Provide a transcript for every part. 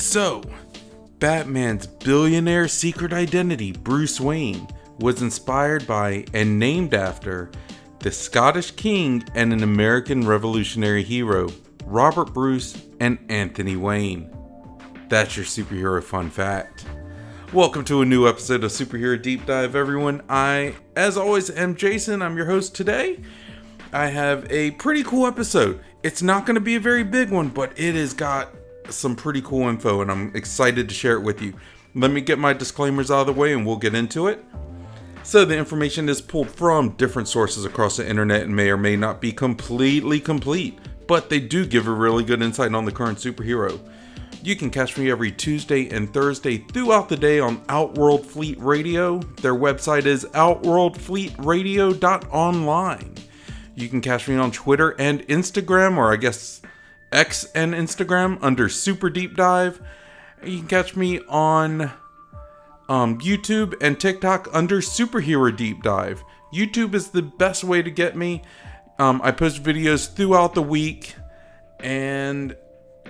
So, Batman's billionaire secret identity, Bruce Wayne, was inspired by and named after the Scottish king and an American revolutionary hero, Robert Bruce and Anthony Wayne. That's your superhero fun fact. Welcome to a new episode of Superhero Deep Dive, everyone. I, as always, am Jason. I'm your host today. I have a pretty cool episode. It's not going to be a very big one, but it has got some pretty cool info, and I'm excited to share it with you. Let me get my disclaimers out of the way, and we'll get into it. So the information is pulled from different sources across the internet and may or may not be completely complete, but they do give a really good insight on the current superhero. You can catch me every Tuesday and Thursday throughout the day on Outworld Fleet Radio. Their website is outworldfleetradio.online. You can catch me on Twitter and Instagram, or I guess X and Instagram, under Super Deep Dive. You can catch me on YouTube and TikTok under Superhero Deep Dive. YouTube is the best way to get me. I post videos throughout the week, and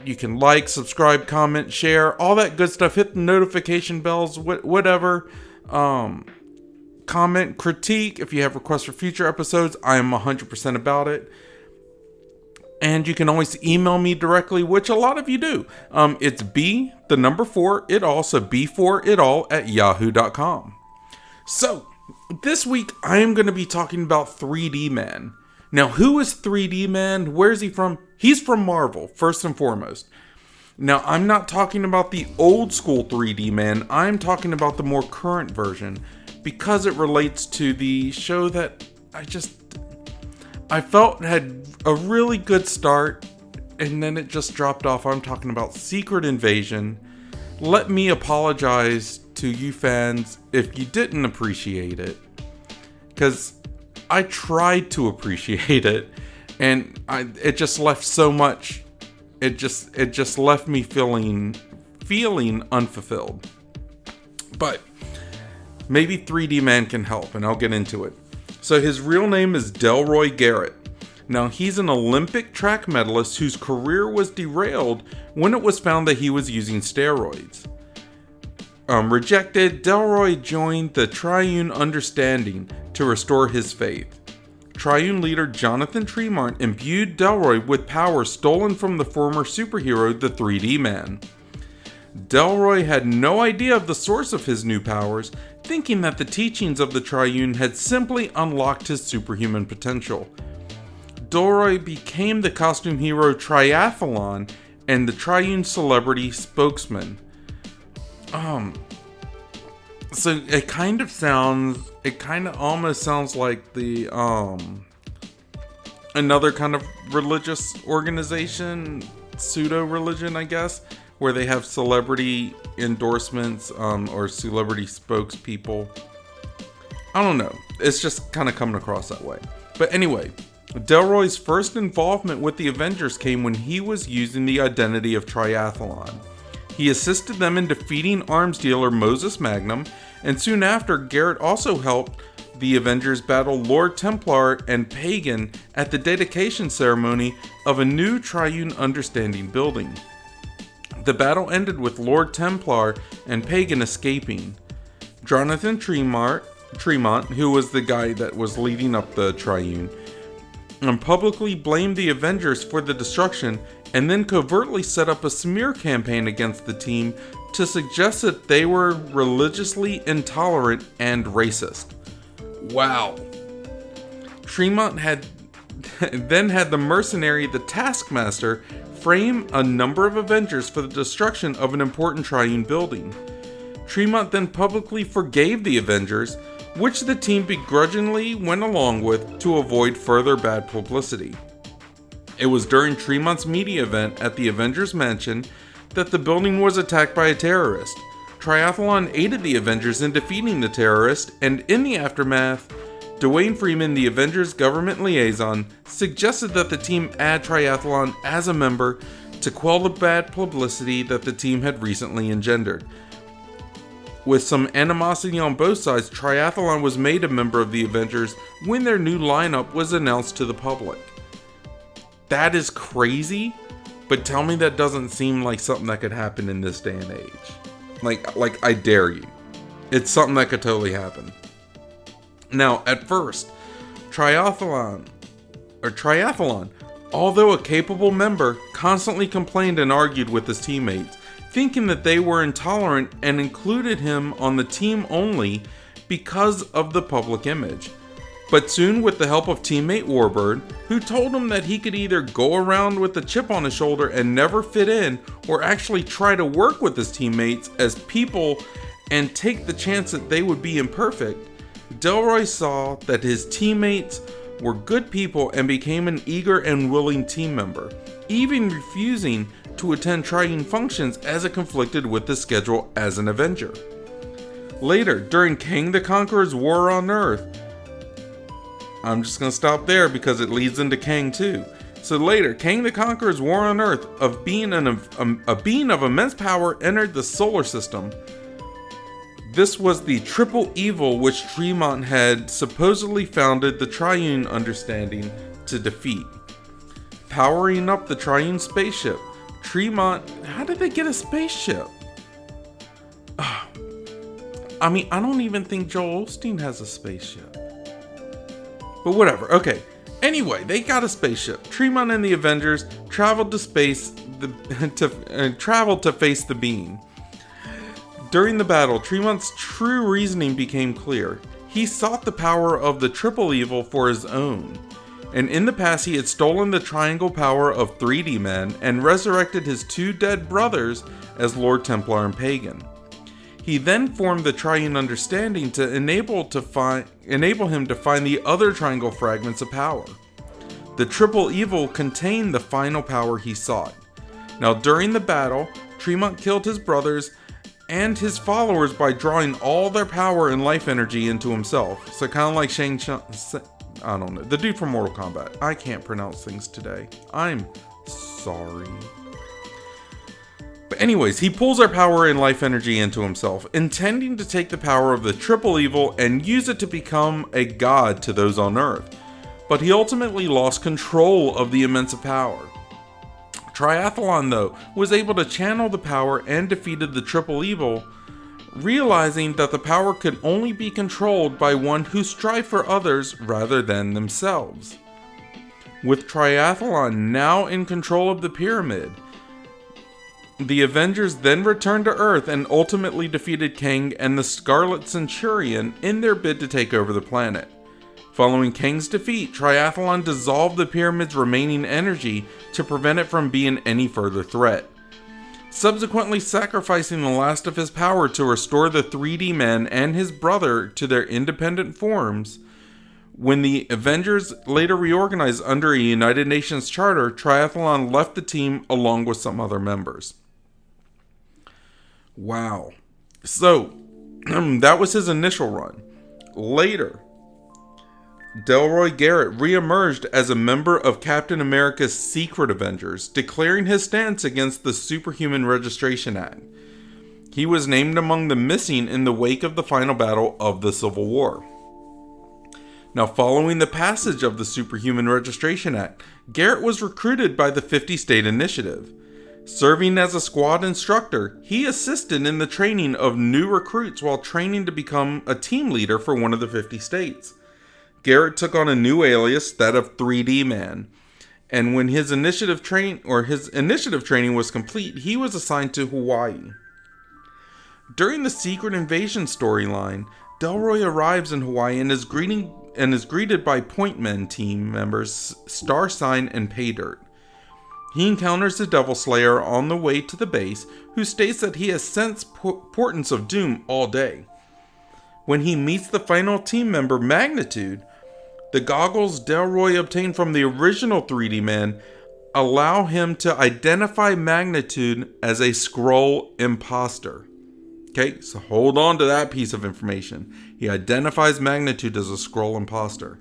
you can like, subscribe, comment, share, all that good stuff. Hit the notification bells, whatever. Comment, critique. If you have requests for future episodes, I am 100% about it. And you can always email me directly, which a lot of you do. It's B4itall, so B4itall at yahoo.com. So, this week I am going to be talking about 3D Man. Now, who is 3D Man? Where is he from? He's from Marvel, first and foremost. Now, I'm not talking about the old school 3D Man. I'm talking about the more current version, because it relates to the show that I felt had a really good start, and then it just dropped off. I'm talking about Secret Invasion. Let me apologize to you fans if you didn't appreciate it, because I tried to appreciate it, and it just left so much. It just left me feeling unfulfilled. But maybe 3D Man can help, and I'll get into it. So his real name is Delroy Garrett. Now, he's an Olympic track medalist whose career was derailed when it was found that he was using steroids. Rejected, Delroy joined the Triune Understanding to restore his faith. Triune leader Jonathan Tremont imbued Delroy with powers stolen from the former superhero, the 3D Man. Delroy had no idea of the source of his new powers, thinking that the teachings of the Triune had simply unlocked his superhuman potential. Delroy became the costume hero Triathlon and the Triune celebrity spokesman. So it kind of almost sounds like the, another kind of religious organization, pseudo-religion, I guess, where they have celebrity endorsements, or celebrity spokespeople. I don't know. It's just kind of coming across that way. But anyway, Delroy's first involvement with the Avengers came when he was using the identity of Triathlon. He assisted them in defeating arms dealer Moses Magnum, and soon after, Garrett also helped the Avengers battle Lord Templar and Pagan at the dedication ceremony of a new Triune Understanding building. The battle ended with Lord Templar and Pagan escaping. Jonathan Tremont, who was the guy that was leading up the Triune, publicly blamed the Avengers for the destruction, and then covertly set up a smear campaign against the team to suggest that they were religiously intolerant and racist. Wow. Tremont then had the mercenary, the Taskmaster, frame a number of Avengers for the destruction of an important Triune building. Tremont then publicly forgave the Avengers, which the team begrudgingly went along with to avoid further bad publicity. It was during Tremont's media event at the Avengers Mansion that the building was attacked by a terrorist. Triathlon aided the Avengers in defeating the terrorist, and in the aftermath, Dwayne Freeman, the Avengers government liaison, suggested that the team add Triathlon as a member to quell the bad publicity that the team had recently engendered. With some animosity on both sides, Triathlon was made a member of the Avengers when their new lineup was announced to the public. That is crazy, But tell me that doesn't seem like something that could happen in this day and age. Like I dare you. It's something that could totally happen. Now, at first, Triathlon, although a capable member, constantly complained and argued with his teammates, thinking that they were intolerant and included him on the team only because of the public image. But soon, with the help of teammate Warbird, who told him that he could either go around with a chip on his shoulder and never fit in, or actually try to work with his teammates as people and take the chance that they would be imperfect, Delroy saw that his teammates were good people and became an eager and willing team member, even refusing to attend Triune functions as it conflicted with his schedule as an Avenger. Later, during Kang the Conqueror's War on Earth, I'm just going to stop there because it leads into Kang too. So later, Kang the Conqueror's War on Earth, of being a being of immense power, entered the solar system. This was the triple evil which Tremont had supposedly founded the Triune understanding to defeat. Powering up the Triune spaceship, Tremont... How did they get a spaceship? I mean, I don't even think Joel Osteen has a spaceship. But whatever, okay. Anyway, they got a spaceship. Tremont and the Avengers traveled to space traveled to face the Being. During the battle, Tremont's true reasoning became clear. He sought the power of the triple evil for his own. And in the past, he had stolen the triangle power of 3D men and resurrected his two dead brothers as Lord Templar and Pagan. He then formed the Triune Understanding to enable him to find the other triangle fragments of power. The triple evil contained the final power he sought. Now, during the battle, Tremont killed his brothers and his followers by drawing all their power and life energy into himself. So kind of like I don't know, the dude from Mortal Kombat. I can't pronounce things today. I'm sorry. But anyways, he pulls their power and life energy into himself, intending to take the power of the triple evil and use it to become a god to those on Earth. But he ultimately lost control of the immense power. Triathlon, though, was able to channel the power and defeated the triple evil, realizing that the power could only be controlled by one who strived for others rather than themselves. With Triathlon now in control of the pyramid, the Avengers then returned to Earth and ultimately defeated Kang and the Scarlet Centurion in their bid to take over the planet. Following Kang's defeat, Triathlon dissolved the pyramid's remaining energy to prevent it from being any further threat, subsequently sacrificing the last of his power to restore the 3D man and his brother to their independent forms. When the Avengers later reorganized under a United Nations charter, Triathlon left the team along with some other members. Wow. So, that was his initial run. Later, Delroy Garrett re-emerged as a member of Captain America's Secret Avengers, declaring his stance against the Superhuman Registration Act. He was named among the missing in the wake of the final battle of the Civil War. Now, following the passage of the Superhuman Registration Act, Garrett was recruited by the 50-State Initiative. Serving as a squad instructor, he assisted in the training of new recruits while training to become a team leader for one of the 50 states. Garrett took on a new alias, that of 3D Man, and when his initiative training was complete, he was assigned to Hawaii. During the Secret Invasion storyline, Delroy arrives in Hawaii and is greeted by Point Men team members Star Sign and Paydirt. He encounters the Devil Slayer on the way to the base, who states that he has sensed portents of doom all day. When he meets the final team member, Magnitude, the goggles Delroy obtained from the original 3D Man allow him to identify Magnitude as a Skrull imposter. Okay, so hold on to that piece of information. He identifies Magnitude as a Skrull imposter.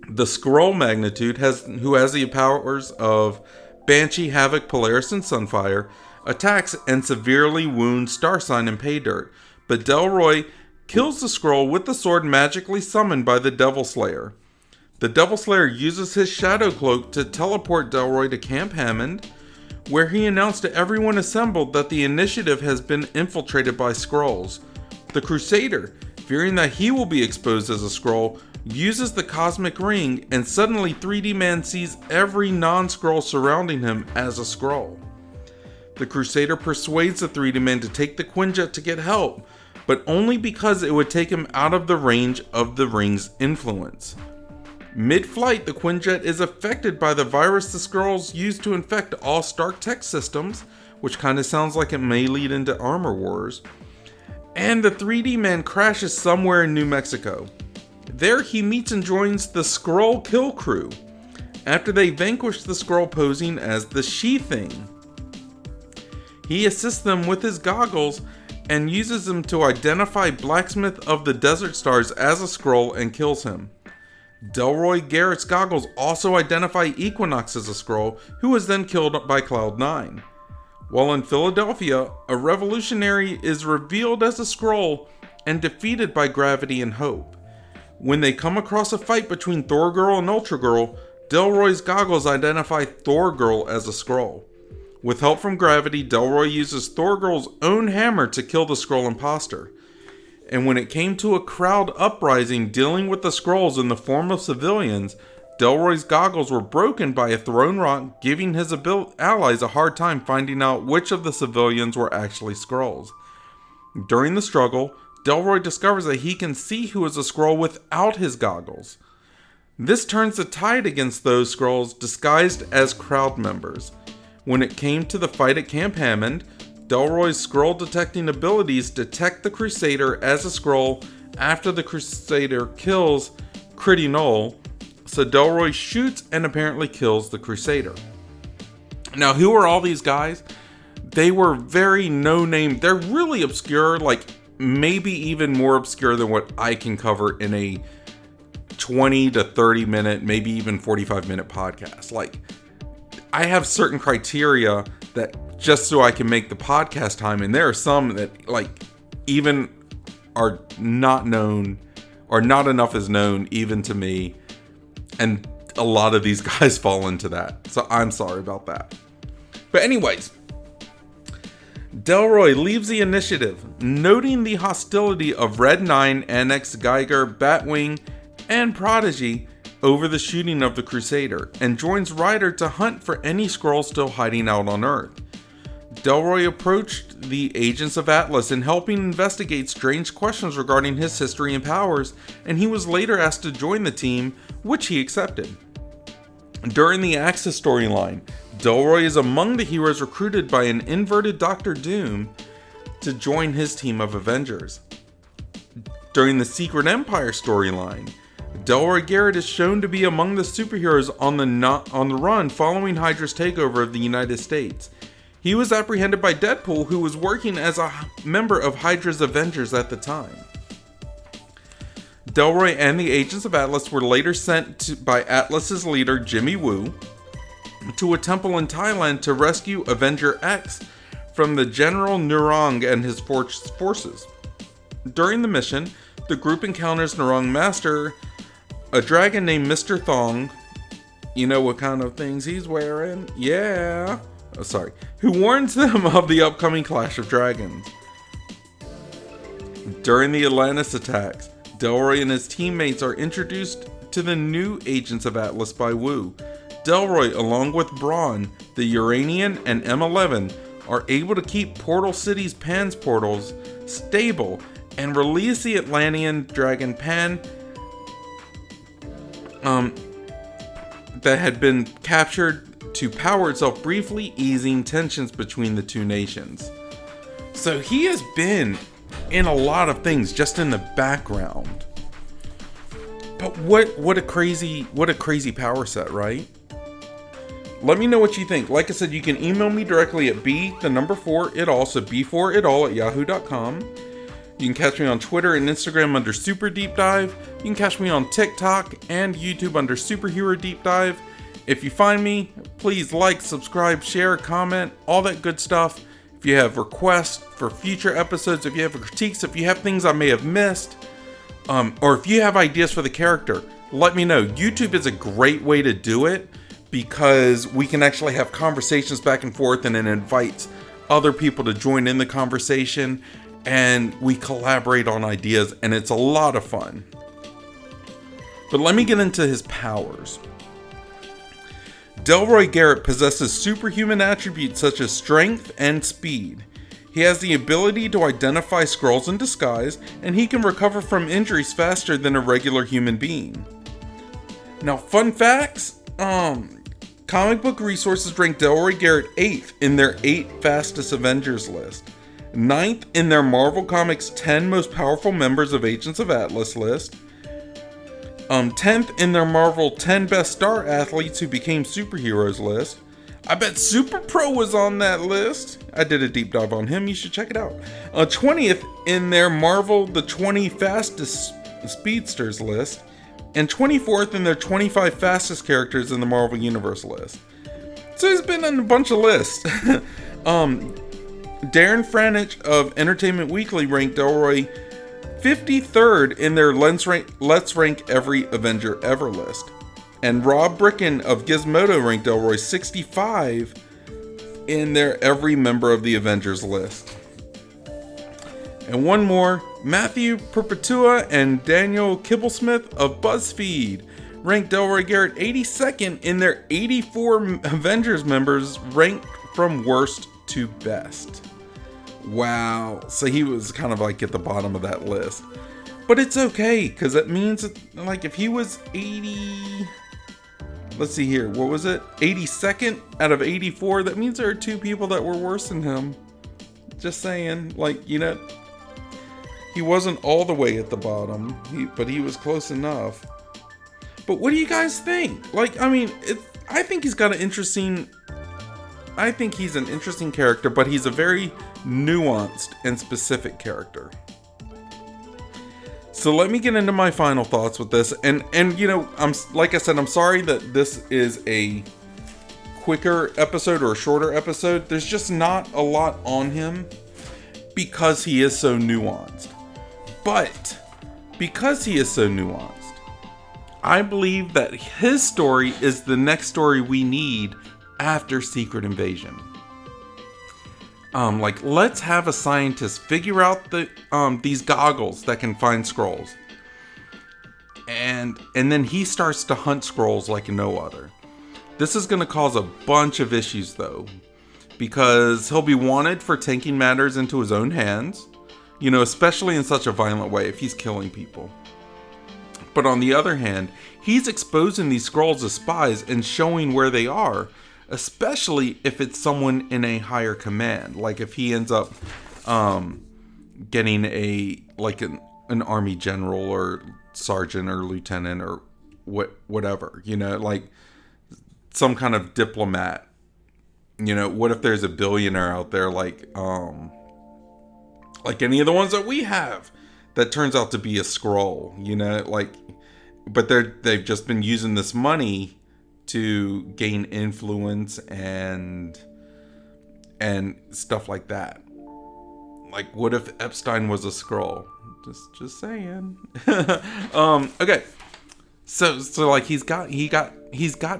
The Skrull Magnitude, who has the powers of Banshee, Havoc, Polaris, and Sunfire, attacks and severely wounds Starsign and Paydirt, but Delroy kills the Skrull with the sword magically summoned by the Devil Slayer. The Devil Slayer uses his shadow cloak to teleport Delroy to Camp Hammond, where he announced to everyone assembled that the initiative has been infiltrated by Skrulls. The Crusader, fearing that he will be exposed as a Skrull, uses the Cosmic Ring, and suddenly 3D Man sees every non-Skrull surrounding him as a Skrull. The Crusader persuades the 3D Man to take the Quinjet to get help, but only because it would take him out of the range of the ring's influence. Mid-flight, the Quinjet is affected by the virus the Skrulls use to infect all Stark Tech systems, which kind of sounds like it may lead into Armor Wars, and the 3D Man crashes somewhere in New Mexico. There he meets and joins the Skrull Kill Crew, after they vanquish the Skrull posing as the She-Thing. He assists them with his goggles and uses them to identify Blacksmith of the Desert Stars as a Skrull and kills him. Delroy Garrett's goggles also identify Equinox as a Skrull, who is then killed by Cloud9. While in Philadelphia, a revolutionary is revealed as a Skrull and defeated by Gravity and Hope. When they come across a fight between Thor-Girl and Ultra-Girl, Delroy's goggles identify Thor-Girl as a Skrull. With help from Gravity, Delroy uses Thor-Girl's own hammer to kill the Skrull imposter. And when it came to a crowd uprising dealing with the Skrulls in the form of civilians, Delroy's goggles were broken by a thrown rock, giving his allies a hard time finding out which of the civilians were actually Skrulls. During the struggle, Delroy discovers that he can see who is a Skrull without his goggles. This turns the tide against those Skrulls disguised as crowd members. When it came to the fight at Camp Hammond, Delroy's Skrull detecting abilities detect the Crusader as a Skrull after the Crusader kills Critty Null, so Delroy shoots and apparently kills the Crusader. Now, who are all these guys? They were very no-name. They're really obscure, like maybe even more obscure than what I can cover in a 20 to 30 minute, maybe even 45-minute podcast. Like, I have certain criteria that just so I can make the podcast time, and there are some that like even are not known or not enough is known even to me, and a lot of these guys fall into that, so I'm sorry about that. But anyways, Delroy leaves the initiative, noting the hostility of Red 9, NX, Geiger, Batwing, and Prodigy over the shooting of the Crusader, and joins Ryder to hunt for any Skrull still hiding out on Earth. Delroy approached the agents of Atlas in helping investigate strange questions regarding his history and powers, and he was later asked to join the team, which he accepted. During the Axis storyline, Delroy is among the heroes recruited by an inverted Doctor Doom to join his team of Avengers. During the Secret Empire storyline, Delroy Garrett is shown to be among the superheroes on the run following Hydra's takeover of the United States. He was apprehended by Deadpool, who was working as a member of Hydra's Avengers at the time. Delroy and the agents of Atlas were later sent by Atlas's leader, Jimmy Woo, to a temple in Thailand to rescue Avenger X from the General Nurong and his forces. During the mission, the group encounters Nurong Master, a dragon named Mr. Thong. You know what kind of things he's wearing? Yeah. Who warns them of the upcoming Clash of Dragons. During the Atlantis attacks, Delroy and his teammates are introduced to the new agents of Atlas by Wu. Delroy, along with Brawn, the Uranian, and M11, are able to keep Portal City's Pan's portals stable and release the Atlantean dragon Pan that had been captured to power itself, briefly easing tensions between the two nations. So he has been in a lot of things just in the background. But what a crazy power set, right? Let me know what you think. Like I said, you can email me directly at b4itall, so b4itall@yahoo.com. You can catch me on Twitter and Instagram under Super Deep Dive. You can catch me on TikTok and YouTube under Superhero Deep Dive. If you find me, please like, subscribe, share, comment, all that good stuff. If you have requests for future episodes, if you have critiques, if you have things I may have missed, or if you have ideas for the character, let me know. YouTube is a great way to do it because we can actually have conversations back and forth, and it invites other people to join in the conversation, and we collaborate on ideas, and it's a lot of fun. But let me get into his powers. Delroy Garrett possesses superhuman attributes such as strength and speed. He has the ability to identify Skrulls in disguise, and he can recover from injuries faster than a regular human being. Now, fun facts, Comic Book Resources ranked Delroy Garrett 8th in their 8 fastest Avengers list, 9th in their Marvel Comics 10 most powerful members of Agents of Atlas list, 10th in their Marvel 10 best star athletes who became superheroes list. I bet Super Pro was on that list. I did a deep dive on him. You should check it out. 20th in their Marvel the 20 fastest speedsters list. And 24th in their 25 fastest characters in the Marvel Universe list. So he's been on a bunch of lists. Darren Franich of Entertainment Weekly ranked Delroy 53rd in their Let's Rank Every Avenger Ever list. And Rob Bricken of Gizmodo ranked Delroy 65 in their Every Member of the Avengers list. And one more, Matthew Perpetua and Daniel Kibblesmith of BuzzFeed ranked Delroy Garrett 82nd in their 84 Avengers members ranked from worst to best. Wow, so he was kind of like at the bottom of that list. But it's okay, because it means, like, if he was 80... Let's see here, what was it? 82nd out of 84? That means there are 2 people that were worse than him. Just saying, like, you know, he wasn't all the way at the bottom, but he was close enough. But what do you guys think? Like, I mean, I think he's got an interesting... I think he's an interesting character, but he's a very nuanced and specific character. So let me get into my final thoughts with this. And you know, like I said, I'm sorry that this is a quicker episode or a shorter episode. There's just not a lot on him because he is so nuanced. But because he is so nuanced, I believe that his story is the next story we need after Secret Invasion. Like, let's have a scientist figure out these goggles that can find Skrulls, and then he starts to hunt Skrulls like no other. This is going to cause a bunch of issues, though, because he'll be wanted for taking matters into his own hands, you know, especially in such a violent way if he's killing people. But on the other hand, he's exposing these Skrulls as spies and showing where they are, especially if it's someone in a higher command. Like if he ends up getting an army general or sergeant or lieutenant or whatever, you know, like some kind of diplomat. You know, what if there's a billionaire out there like any of the ones that we have that turns out to be a Skrull, you know, like, but they've just been using this money to gain influence and stuff like that. Like, what if Epstein was a Skrull? Just saying. Okay. So like he's got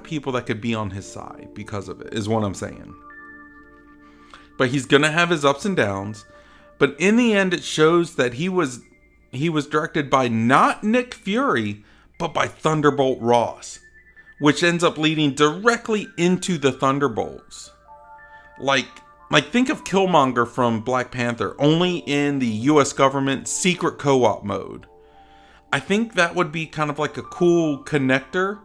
people that could be on his side because of it, is what I'm saying. But he's gonna have his ups and downs. But in the end, it shows that he was directed by not Nick Fury, but by Thunderbolt Ross, which ends up leading directly into the Thunderbolts. Like think of Killmonger from Black Panther, only in the US government secret co-op mode. I think that would be kind of like a cool connector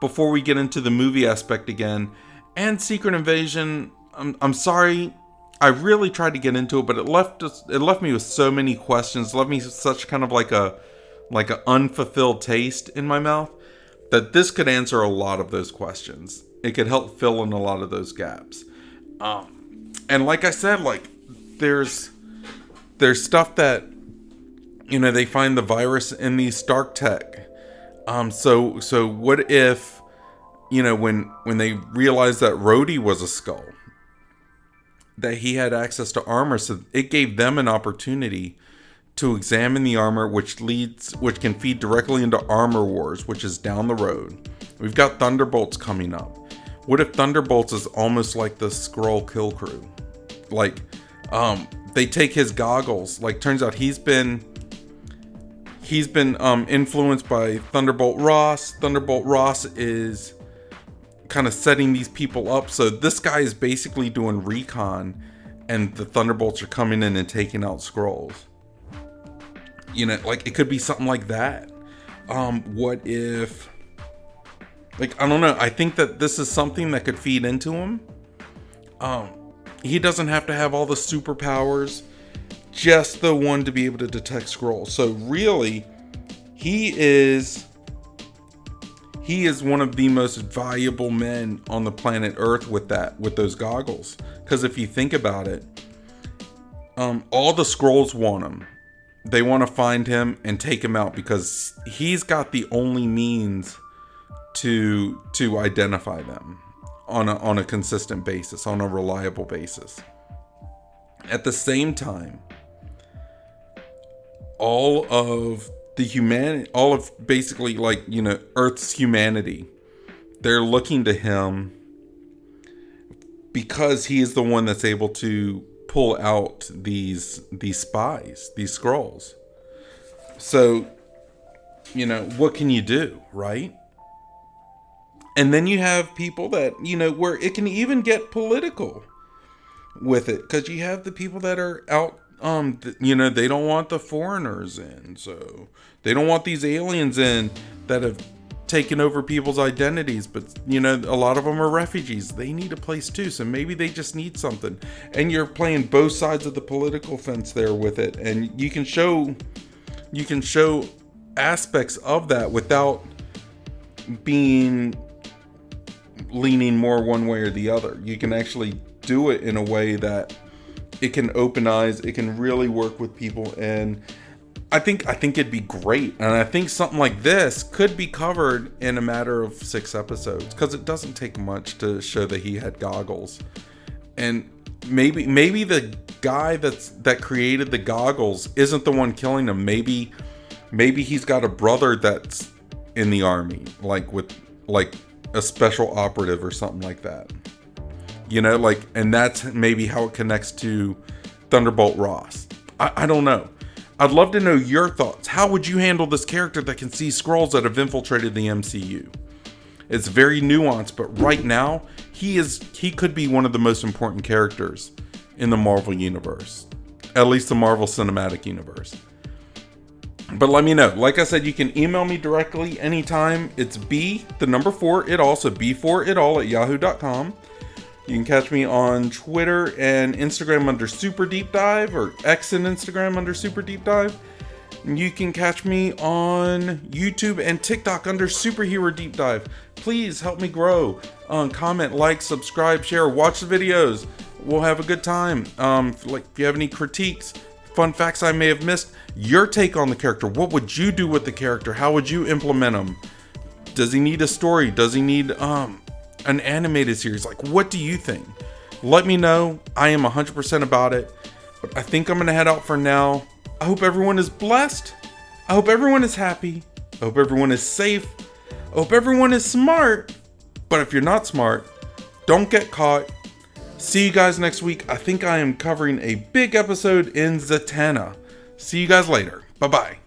before we get into the movie aspect again. And Secret Invasion, I'm sorry, I really tried to get into it, but it left me with so many questions. It left me such kind of like a unfulfilled taste in my mouth, that this could answer a lot of those questions. It could help fill in a lot of those gaps. And like I said, like there's stuff that, you know, they find the virus in the Stark tech. So what if, you know, when they realized that Rhodey was a Skrull, that he had access to armor, so it gave them an opportunity to examine the armor, which can feed directly into Armor Wars, which is down the road. We've got Thunderbolts coming up. What if Thunderbolts is almost like the Skrull kill crew? Like, they take his goggles. Like, turns out he's been influenced by Thunderbolt Ross. Thunderbolt Ross is kind of setting these people up. So this guy is basically doing recon, and the Thunderbolts are coming in and taking out Skrulls. You know, like, it could be something like that. What if, like, I don't know. I think that this is something that could feed into him. He doesn't have to have all the superpowers, just the one to be able to detect Skrulls. So really, he is one of the most valuable men on the planet Earth with those goggles. Because if you think about it, all the Skrulls want him. They want to find him and take him out because he's got the only means to identify them on a consistent basis, on a reliable basis. At the same time, all of basically, like, you know, Earth's humanity, they're looking to him because he is the one that's able to pull out these spies, these Skrulls. So, you know, what can you do, right? And then you have people that, you know, where it can even get political with it, because you have the people that are out, you know, they don't want the foreigners in, so they don't want these aliens in that have taken over people's identities. But, you know, a lot of them are refugees. They need a place too, so maybe they just need something. And you're playing both sides of the political fence there with it, and you can show aspects of that without being leaning more one way or the other. You can actually do it in a way that it can open eyes, it can really work with people, and I think it'd be great. And I think something like this could be covered in a matter of 6 episodes, because it doesn't take much to show that he had goggles. And maybe the guy that created the goggles isn't the one killing him. Maybe he's got a brother that's in the army, like a special operative or something like that. You know, like, and that's maybe how it connects to Thunderbolt Ross. I don't know. I'd love to know your thoughts. How would you handle this character that can see Skrulls that have infiltrated the MCU? It's very nuanced, but right now, he could be one of the most important characters in the Marvel Universe. At least the Marvel Cinematic Universe. But let me know. Like I said, you can email me directly anytime. It's B4itall, so B4itall@yahoo.com. You can catch me on Twitter and Instagram under Super Deep Dive, or X and Instagram under Super Deep Dive. And you can catch me on YouTube and TikTok under Superhero Deep Dive. Please help me grow. Comment, like, subscribe, share, watch the videos. We'll have a good time. Like, if you have any critiques, fun facts I may have missed, your take on the character. What would you do with the character? How would you implement him? Does he need a story? Does he need an animated series? Like, what do you think? Let me know. I am 100% about it. But I think I'm going to head out for now. I hope everyone is blessed. I hope everyone is happy. I hope everyone is safe. I hope everyone is smart. But if you're not smart, don't get caught. See you guys next week. I think I am covering a big episode in Zatanna. See you guys later. Bye-bye.